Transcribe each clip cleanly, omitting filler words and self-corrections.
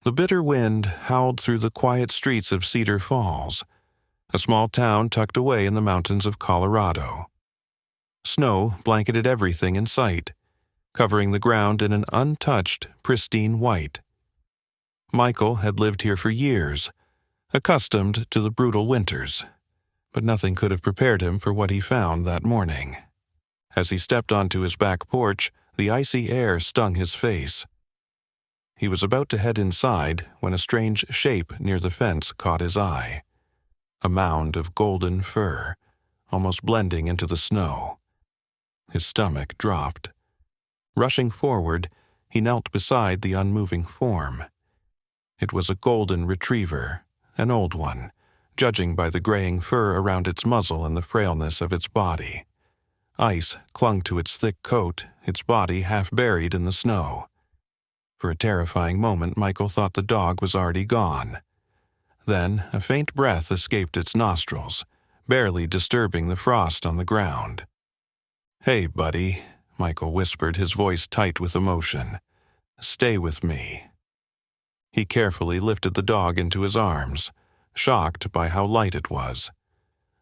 The bitter wind howled through the quiet streets of Cedar Falls, a small town tucked away in the mountains of Colorado. Snow blanketed everything in sight, covering the ground in an untouched, pristine white. Michael had lived here for years, accustomed to the brutal winters, but nothing could have prepared him for what he found that morning. As he stepped onto his back porch, the icy air stung his face. He was about to head inside when a strange shape near the fence caught his eye. A mound of golden fur, almost blending into the snow. His stomach dropped. Rushing forward, he knelt beside the unmoving form. It was a golden retriever, an old one, judging by the graying fur around its muzzle and the frailness of its body. Ice clung to its thick coat, its body half buried in the snow. For a terrifying moment, Michael thought the dog was already gone. Then a faint breath escaped its nostrils, barely disturbing the frost on the ground. "Hey, buddy," Michael whispered, his voice tight with emotion. "Stay with me." He carefully lifted the dog into his arms, shocked by how light it was.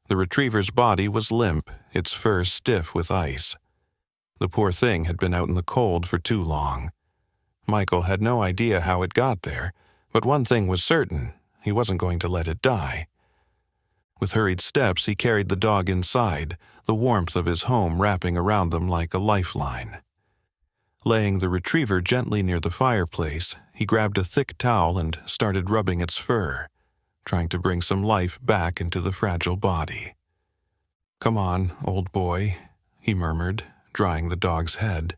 The retriever's body was limp, its fur stiff with ice. The poor thing had been out in the cold for too long. Michael had no idea how it got there, but one thing was certain: he wasn't going to let it die. With hurried steps, he carried the dog inside, the warmth of his home wrapping around them like a lifeline. Laying the retriever gently near the fireplace, he grabbed a thick towel and started rubbing its fur, trying to bring some life back into the fragile body. "Come on, old boy," he murmured, drying the dog's head.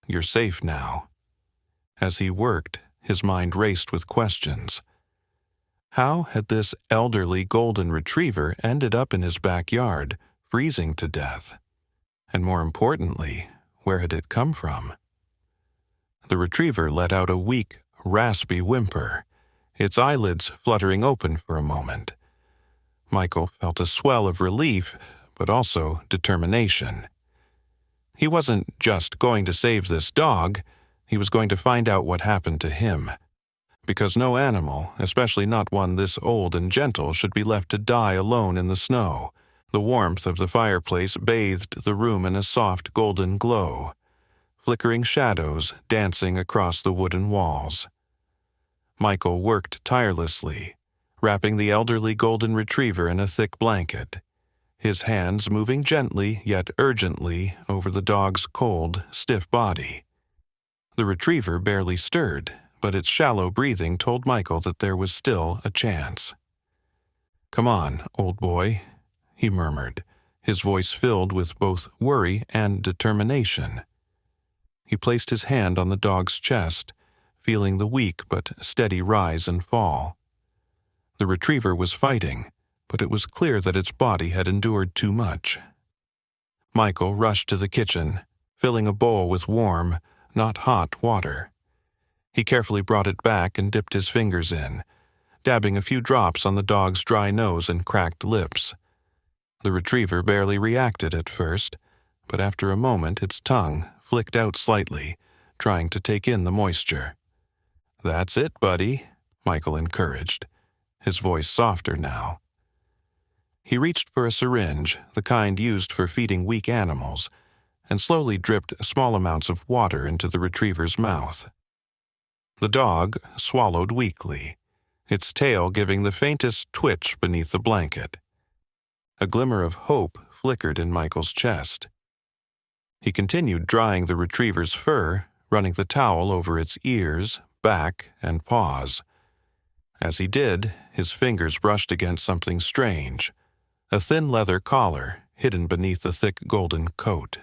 "You're safe now." As he worked, his mind raced with questions. How had this elderly golden retriever ended up in his backyard, freezing to death? And more importantly, where had it come from? The retriever let out a weak, raspy whimper, its eyelids fluttering open for a moment. Michael felt a swell of relief, but also determination. He wasn't just going to save this dog, he was going to find out what happened to him. Because no animal, especially not one this old and gentle, should be left to die alone in the snow. The warmth of the fireplace bathed the room in a soft golden glow, flickering shadows dancing across the wooden walls. Michael worked tirelessly, wrapping the elderly golden retriever in a thick blanket, his hands moving gently yet urgently over the dog's cold, stiff body. The retriever barely stirred, but its shallow breathing told Michael that there was still a chance. "Come on, old boy," he murmured, his voice filled with both worry and determination. He placed his hand on the dog's chest, feeling the weak but steady rise and fall. The retriever was fighting, but it was clear that its body had endured too much. Michael rushed to the kitchen, filling a bowl with warm, not hot water. He carefully brought it back and dipped his fingers in, dabbing a few drops on the dog's dry nose and cracked lips. The retriever barely reacted at first, but after a moment its tongue flicked out slightly, trying to take in the moisture. "That's it, buddy," Michael encouraged, his voice softer now. He reached for a syringe, the kind used for feeding weak animals, and slowly dripped small amounts of water into the retriever's mouth. The dog swallowed weakly, its tail giving the faintest twitch beneath the blanket. A glimmer of hope flickered in Michael's chest. He continued drying the retriever's fur, running the towel over its ears, back, and paws. As he did, his fingers brushed against something strange, a thin leather collar hidden beneath the thick golden coat.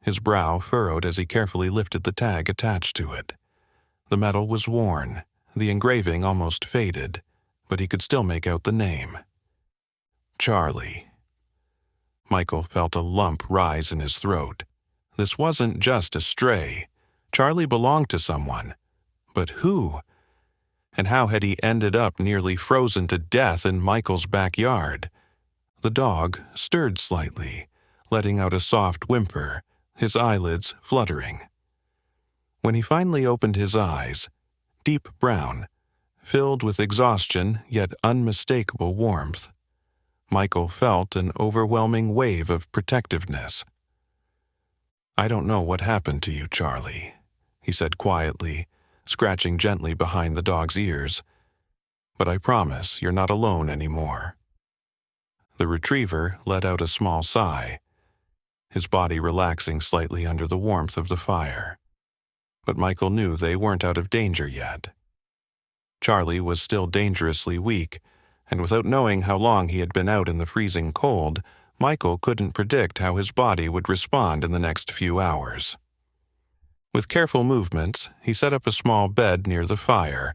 His brow furrowed as he carefully lifted the tag attached to it. The metal was worn, the engraving almost faded, but he could still make out the name. Charlie. Michael felt a lump rise in his throat. This wasn't just a stray. Charlie belonged to someone. But who? And how had he ended up nearly frozen to death in Michael's backyard? The dog stirred slightly, letting out a soft whimper, his eyelids fluttering. When he finally opened his eyes, deep brown, filled with exhaustion yet unmistakable warmth. Michael felt an overwhelming wave of protectiveness. "I don't know what happened to you, Charlie," he said quietly, scratching gently behind the dog's ears. "But I promise you're not alone anymore." The retriever let out a small sigh, his body relaxing slightly under the warmth of the fire. But Michael knew they weren't out of danger yet. Charlie was still dangerously weak, and without knowing how long he had been out in the freezing cold, Michael couldn't predict how his body would respond in the next few hours. With careful movements, he set up a small bed near the fire,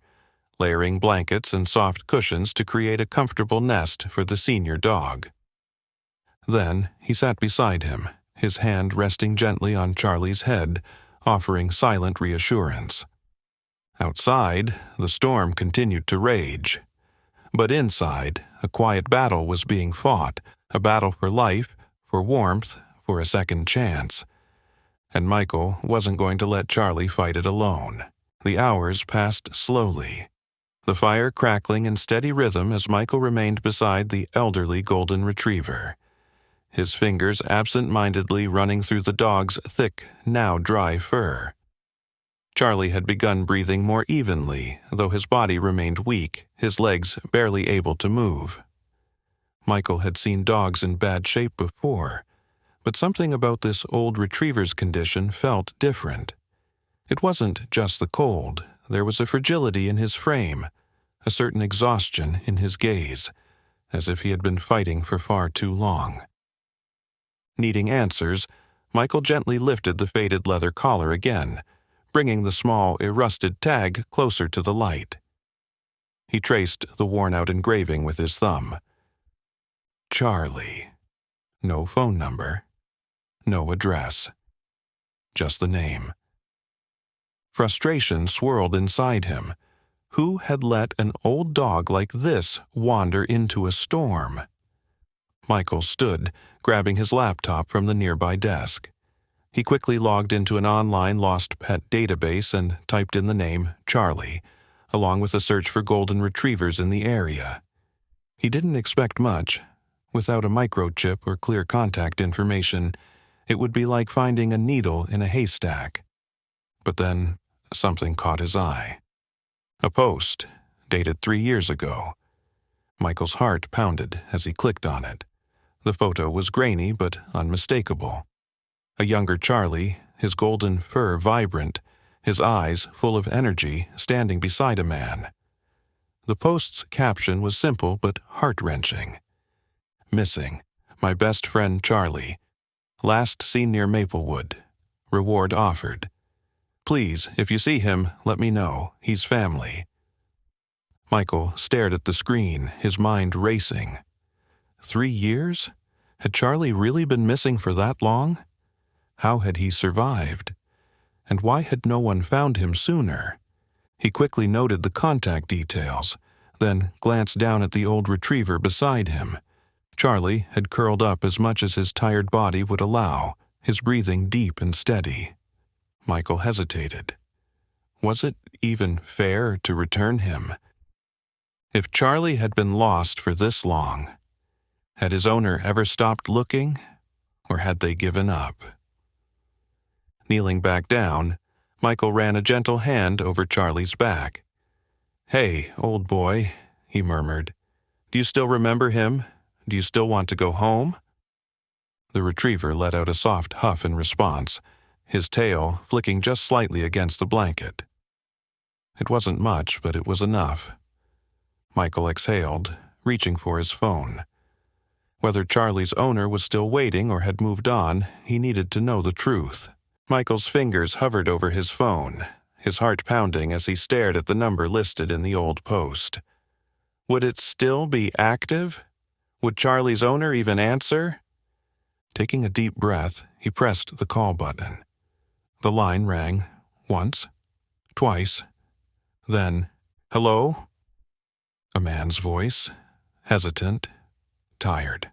layering blankets and soft cushions to create a comfortable nest for the senior dog. Then he sat beside him, his hand resting gently on Charlie's head, offering silent reassurance. Outside, the storm continued to rage. But inside, a quiet battle was being fought, a battle for life, for warmth, for a second chance. And Michael wasn't going to let Charlie fight it alone. The hours passed slowly, the fire crackling in steady rhythm as Michael remained beside the elderly golden retriever, his fingers absent-mindedly running through the dog's thick, now dry fur. Charlie had begun breathing more evenly, though his body remained weak, his legs barely able to move. Michael had seen dogs in bad shape before, but something about this old retriever's condition felt different. It wasn't just the cold. There was a fragility in his frame, a certain exhaustion in his gaze, as if he had been fighting for far too long. Needing answers, Michael gently lifted the faded leather collar again, bringing the small, erusted tag closer to the light. He traced the worn-out engraving with his thumb. Charlie. No phone number. No address. Just the name. Frustration swirled inside him. Who had let an old dog like this wander into a storm? Michael stood, grabbing his laptop from the nearby desk. He quickly logged into an online lost pet database and typed in the name Charlie, along with a search for golden retrievers in the area. He didn't expect much. Without a microchip or clear contact information, it would be like finding a needle in a haystack. But then, something caught his eye. A post, dated 3 years ago. Michael's heart pounded as he clicked on it. The photo was grainy but unmistakable. A younger Charlie, his golden fur vibrant, his eyes full of energy, standing beside a man. The post's caption was simple but heart-wrenching. Missing. My best friend Charlie. Last seen near Maplewood. Reward offered. Please, if you see him, let me know. He's family. Michael stared at the screen, his mind racing. 3 years? Had Charlie really been missing for that long? How had he survived? And why had no one found him sooner? He quickly noted the contact details, then glanced down at the old retriever beside him. Charlie had curled up as much as his tired body would allow, his breathing deep and steady. Michael hesitated. Was it even fair to return him? If Charlie had been lost for this long, had his owner ever stopped looking, or had they given up? Kneeling back down, Michael ran a gentle hand over Charlie's back. Hey, old boy, he murmured. Do you still remember him? Do you still want to go home? The retriever let out a soft huff in response, his tail flicking just slightly against the blanket. It wasn't much, but it was enough. Michael exhaled, reaching for his phone. Whether Charlie's owner was still waiting or had moved on, he needed to know the truth. Michael's fingers hovered over his phone, his heart pounding as he stared at the number listed in the old post. Would it still be active? Would Charlie's owner even answer? Taking a deep breath, he pressed the call button. The line rang once, twice, then, hello? A man's voice, hesitant, tired.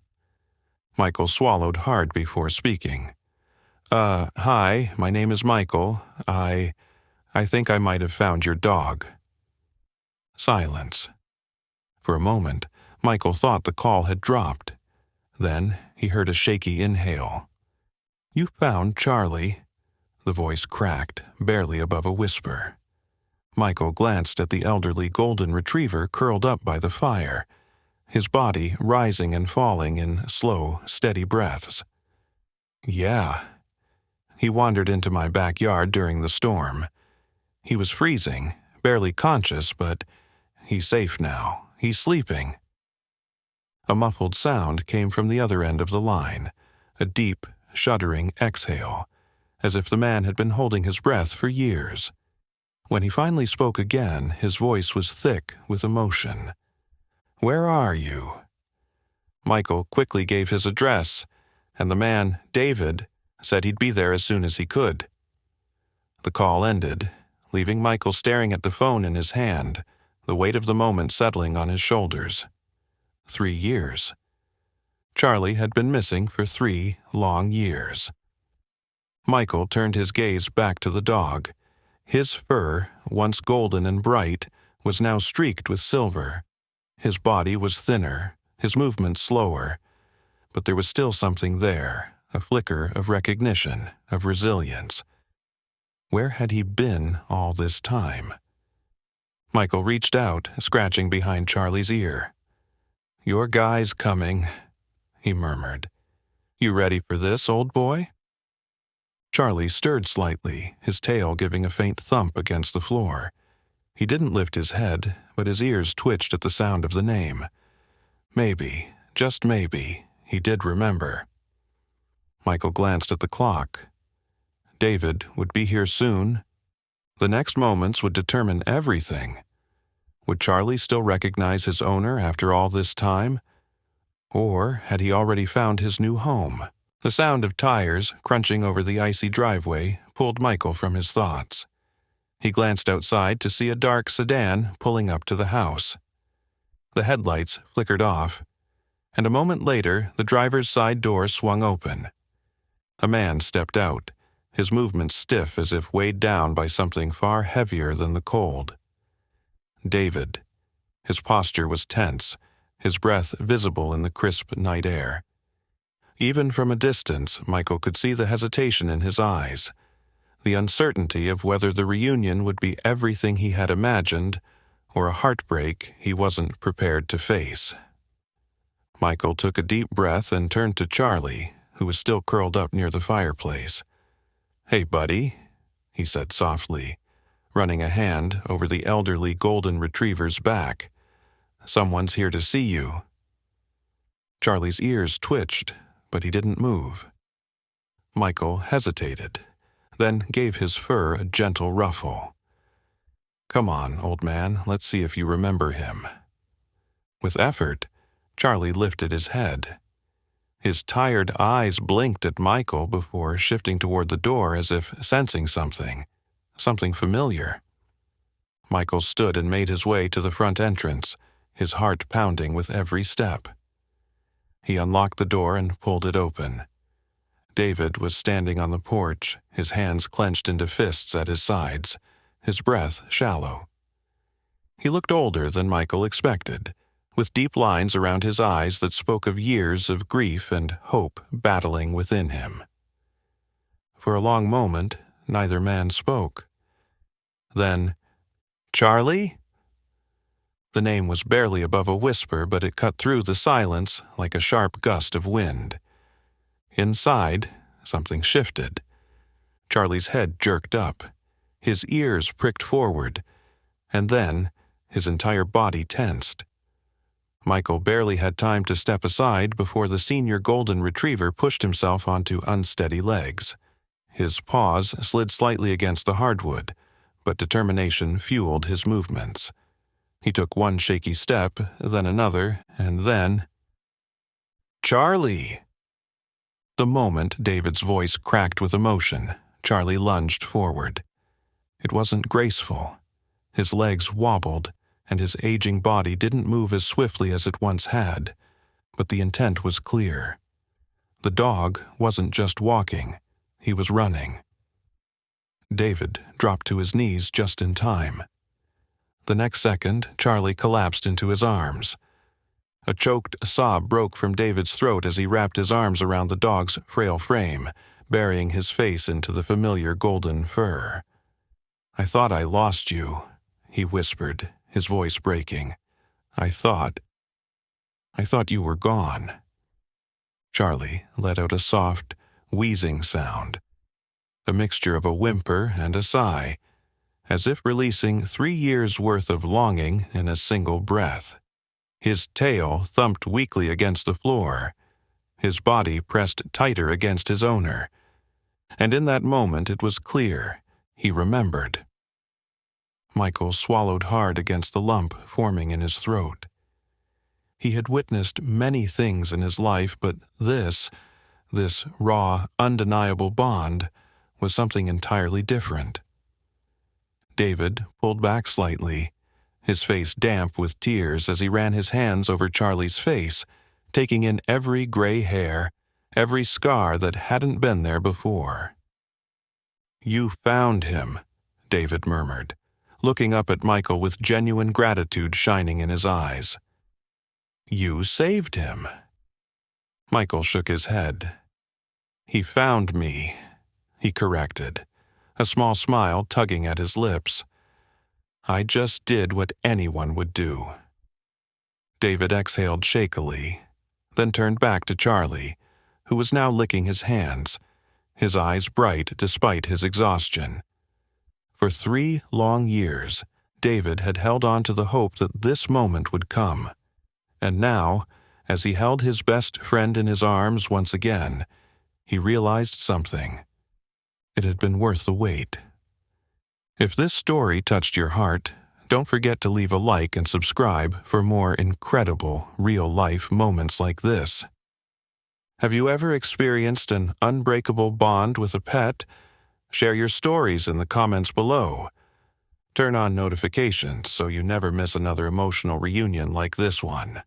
Michael swallowed hard before speaking. Hi, my name is Michael. I think I might have found your dog. Silence. For a moment, Michael thought the call had dropped. Then he heard a shaky inhale. "You found Charlie?" The voice cracked, barely above a whisper. Michael glanced at the elderly golden retriever curled up by the fire, his body rising and falling in slow, steady breaths. "Yeah." He wandered into my backyard during the storm. He was freezing, barely conscious, but he's safe now. He's sleeping. A muffled sound came from the other end of the line, a deep, shuddering exhale, as if the man had been holding his breath for years. When he finally spoke again, his voice was thick with emotion. "Where are you?" Michael quickly gave his address, and the man, David, said he'd be there as soon as he could. The call ended, leaving Michael staring at the phone in his hand, the weight of the moment settling on his shoulders. 3 years. Charlie had been missing for 3 long years. Michael turned his gaze back to the dog. His fur, once golden and bright, was now streaked with silver. His body was thinner, his movements slower, but there was still something there, a flicker of recognition, of resilience. Where had he been all this time? Michael reached out, scratching behind Charlie's ear. "Your guy's coming," he murmured. "You ready for this, old boy?" Charlie stirred slightly, his tail giving a faint thump against the floor. He didn't lift his head, but his ears twitched at the sound of the name. Maybe, just maybe, he did remember. Michael glanced at the clock. David would be here soon. The next moments would determine everything. Would Charlie still recognize his owner after all this time? Or had he already found his new home? The sound of tires crunching over the icy driveway pulled Michael from his thoughts. He glanced outside to see a dark sedan pulling up to the house. The headlights flickered off, and a moment later the driver's side door swung open. A man stepped out, his movements stiff as if weighed down by something far heavier than the cold. David. His posture was tense, his breath visible in the crisp night air. Even from a distance, Michael could see the hesitation in his eyes, the uncertainty of whether the reunion would be everything he had imagined or a heartbreak he wasn't prepared to face. Michael took a deep breath and turned to Charlie, who was still curled up near the fireplace. "Hey, buddy," he said softly, running a hand over the elderly golden retriever's back. "Someone's here to see you." Charlie's ears twitched, but he didn't move. Michael hesitated, then gave his fur a gentle ruffle. "Come on, old man, let's see if you remember him." With effort, Charlie lifted his head. His tired eyes blinked at Michael before shifting toward the door as if sensing something familiar. Michael stood and made his way to the front entrance, his heart pounding with every step. He unlocked the door and pulled it open. David was standing on the porch, his hands clenched into fists at his sides, his breath shallow. He looked older than Michael expected, with deep lines around his eyes that spoke of years of grief and hope battling within him. For a long moment, neither man spoke. Then, "Charlie?" The name was barely above a whisper, but it cut through the silence like a sharp gust of wind. Inside, something shifted. Charlie's head jerked up, his ears pricked forward, and then his entire body tensed. Michael barely had time to step aside before the senior golden retriever pushed himself onto unsteady legs. His paws slid slightly against the hardwood, but determination fueled his movements. He took one shaky step, then another, and then... "Charlie!" The moment David's voice cracked with emotion, Charlie lunged forward. It wasn't graceful. His legs wobbled, and his aging body didn't move as swiftly as it once had, but the intent was clear. The dog wasn't just walking, he was running. David dropped to his knees just in time. The next second, Charlie collapsed into his arms. A choked sob broke from David's throat as he wrapped his arms around the dog's frail frame, burying his face into the familiar golden fur. "I thought I lost you," he whispered, his voice breaking. I thought you were gone." Charlie let out a soft, wheezing sound, a mixture of a whimper and a sigh, as if releasing 3 years' worth of longing in a single breath. His tail thumped weakly against the floor, his body pressed tighter against his owner, and in that moment it was clear he remembered. Michael swallowed hard against the lump forming in his throat. He had witnessed many things in his life, but this raw, undeniable bond, was something entirely different. David pulled back slightly, his face damp with tears as he ran his hands over Charlie's face, taking in every gray hair, every scar that hadn't been there before. "You found him," David murmured, looking up at Michael with genuine gratitude shining in his eyes. "You saved him." Michael shook his head. "He found me," he corrected, a small smile tugging at his lips. "I just did what anyone would do." David exhaled shakily, then turned back to Charlie, who was now licking his hands, his eyes bright despite his exhaustion. For 3 long years, David had held on to the hope that this moment would come. And now, as he held his best friend in his arms once again, he realized something. It had been worth the wait. If this story touched your heart, don't forget to leave a like and subscribe for more incredible, real-life moments like this. Have you ever experienced an unbreakable bond with a pet? Share your stories in the comments below. Turn on notifications so you never miss another emotional reunion like this one.